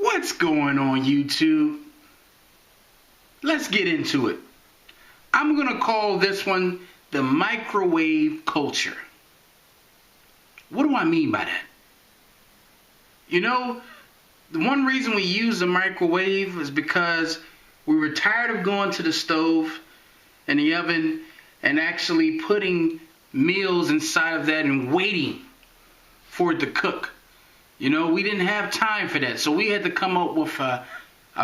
What's going on, YouTube? Let's get into it. I'm going to call this one the microwave culture. What do I mean by that? You know, the one reason we use the microwave is because we were tired of going to the stove and the oven and actually putting meals inside of that and waiting for it to cook. You know, we didn't have time for that. So we had to come up with a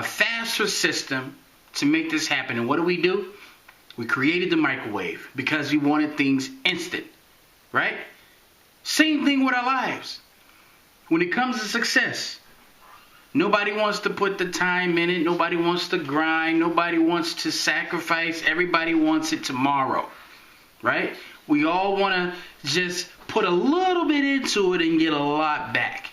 faster system to make this happen. And what do? We created the microwave because we wanted things instant, right? Same thing with our lives. When it comes to success, nobody wants to put the time in it. Nobody wants to grind. Nobody wants to sacrifice. Everybody wants it tomorrow, right? We all want to just put a little bit into it and get a lot back.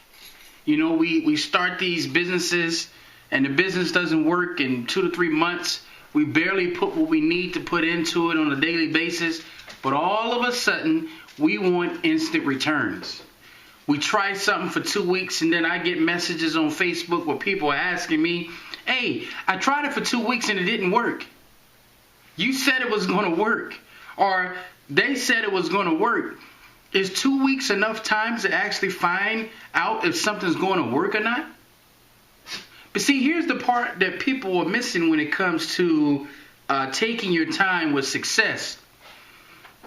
You know, we start these businesses and the business doesn't work in 2 to 3 months. We barely put what we need to put into it on a daily basis. But all of a sudden, we want instant returns. We try something for 2 weeks and then I get messages on Facebook where people are asking me, hey, I tried it for 2 weeks and it didn't work. You said it was going to work. Or they said it was going to work. Is 2 weeks enough time to actually find out if something's going to work or not? But see, here's the part that people are missing when it comes to taking your time with success.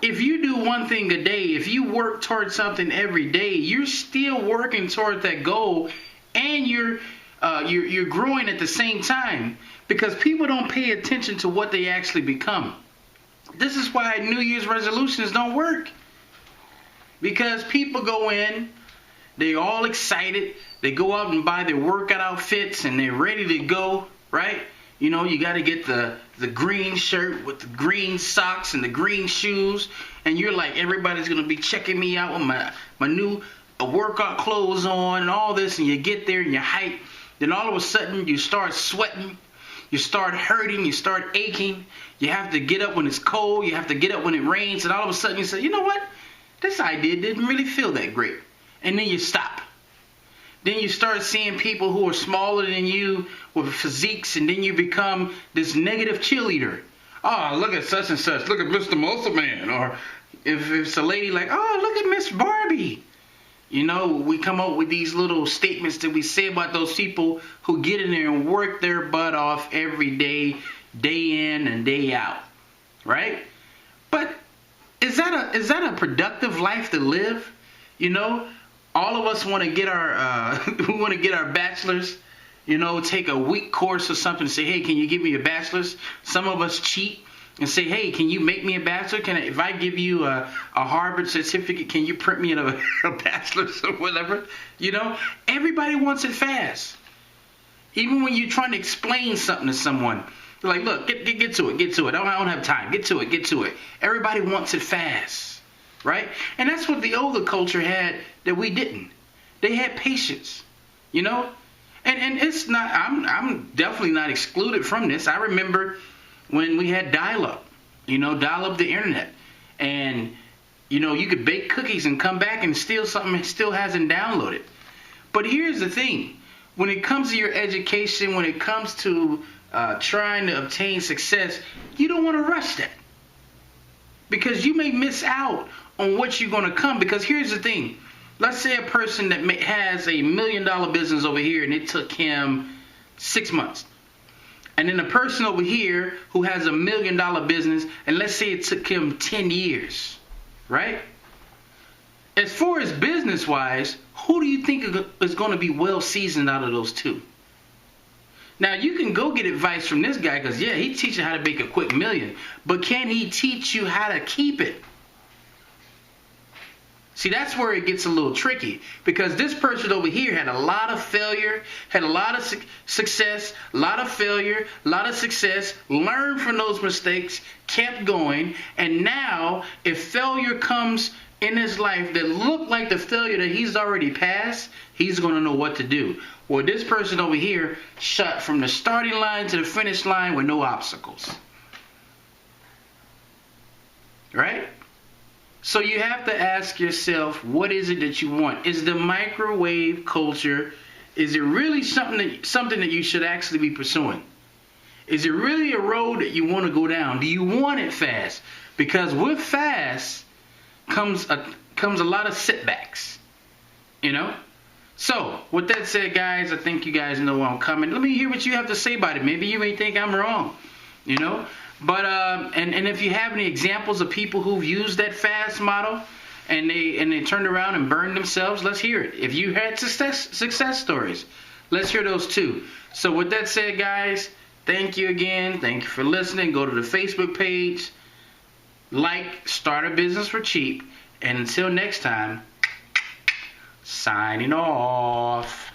If you do one thing a day, if you work towards something every day, you're still working toward that goal, and you're growing at the same time, because people don't pay attention to what they actually become. This is why New Year's resolutions don't work. Because people go in, they're all excited, they go out and buy their workout outfits and they're ready to go, right? You know, you got to get the green shirt with the green socks and the green shoes, and you're like, everybody's going to be checking me out with my new workout clothes on and all this, and you get there and you're hyped. Then all of a sudden you start sweating, you start hurting, you start aching, you have to get up when it's cold, you have to get up when it rains, and all of a sudden you say, you know what? This idea didn't really feel that great. And then you stop. Then you start seeing people who are smaller than you with physiques, and then you become this negative cheerleader. Oh, look at such and such. Look at Mr. Muscle Man. Or if it's a lady, like, oh, look at Miss Barbie. You know, we come up with these little statements that we say about those people who get in there and work their butt off every day, day in and day out. Right? But is that a productive life to live? You know, all of us want to get our we want to get our bachelor's. You know, take a week course or something and say, hey, can you give me a bachelor's? Some of us cheat and say, hey, can you make me a bachelor? If I give you a Harvard certificate, can you print me a bachelor's or whatever? You know, everybody wants it fast. Even when you're trying to explain something to someone, they're like, look, get to it. I don't have time. Get to it. Everybody wants it fast, right? And that's what the older culture had that we didn't. They had patience, you know? And it's not, I'm definitely not excluded from this. I remember when we had dial-up the internet. And, you know, you could bake cookies and come back and something still hasn't downloaded. But here's the thing. When it comes to your education, when it comes to trying to obtain success, you don't want to rush that, because you may miss out on what you're going to come. Because here's the thing. Let's say a person that has a $1 million business over here and it took him 6 months. And then a person over here who has a $1 million business, and let's say it took him 10 years, right? As far as business-wise, who do you think is going to be well seasoned out of those two? Now, you can go get advice from this guy because, yeah, he teaches you how to make a quick million. But can he teach you how to keep it? See, that's where it gets a little tricky, because this person over here had a lot of failure, had a lot of success, a lot of failure, a lot of success, learned from those mistakes, kept going, and now if failure comes in his life that look like the failure that he's already passed, he's going to know what to do. Well, this person over here shot from the starting line to the finish line with no obstacles. Right? So you have to ask yourself, what is it that you want? Is the microwave culture, Is it really something that you should actually be pursuing? Is it really a road that you want to go down? Do you want it fast? Because with fast comes a lot of setbacks, you know? So, with that said, guys, I think you guys know where I'm coming. Let me hear what you have to say about it. Maybe you may think I'm wrong, you know? But, and if you have any examples of people who've used that fast model and they turned around and burned themselves, let's hear it. If you had success stories, let's hear those too. So, with that said, guys, thank you again. Thank you for listening. Go to the Facebook page. Like Start a Business for Cheap. And until next time, signing off.